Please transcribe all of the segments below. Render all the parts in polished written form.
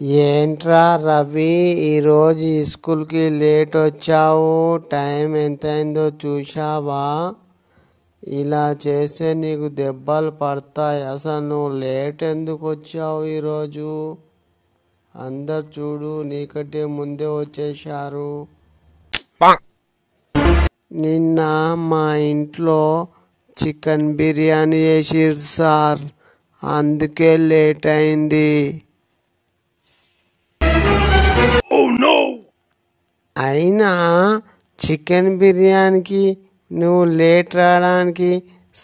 ఏంట్రా రవి, ఈరోజు స్కూల్కి లేట్ వచ్చావు? టైం ఎంతైందో చూశావా? ఇలా చేస్తే నీకు దెబ్బలు పడతాయి. అసలు నువ్వు లేట్ ఎందుకు వచ్చావు ఈరోజు? అందరు చూడు, నీకంటే ముందే వచ్చేసారు. నిన్న మా ఇంట్లో చికెన్ బిర్యానీ చేసిర్రు సార్, అందుకే లేట్ అయింది. అయినా చికెన్ బిర్యానీకి నువ్వు లేట్ రావడానికి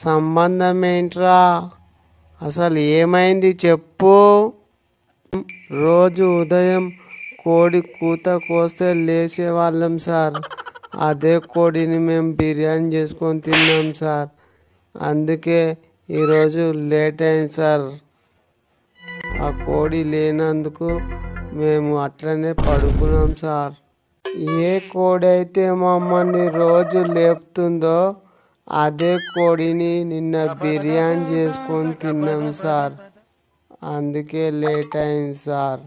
సంబంధం ఏంట్రా? అసలు ఏమైంది చెప్పు. రోజు ఉదయం కోడి కూత కోస్తే లేచేవాళ్ళం సార్. అదే కోడిని మేము బిర్యానీ చేసుకొని తిన్నాం సార్. అందుకే ఈరోజు లేట్ అయింది సార్. ఆ కోడి లేనందుకు మేము అట్లనే పడుకున్నాం సార్. ఏ కోడి అయితే మమ్మల్ని రోజు లేపుతుందో అదే కోడిని నిన్న బిర్యానీ చేసుకొని తిన్నాం సార్. అందుకే లేట్ అయింది సార్.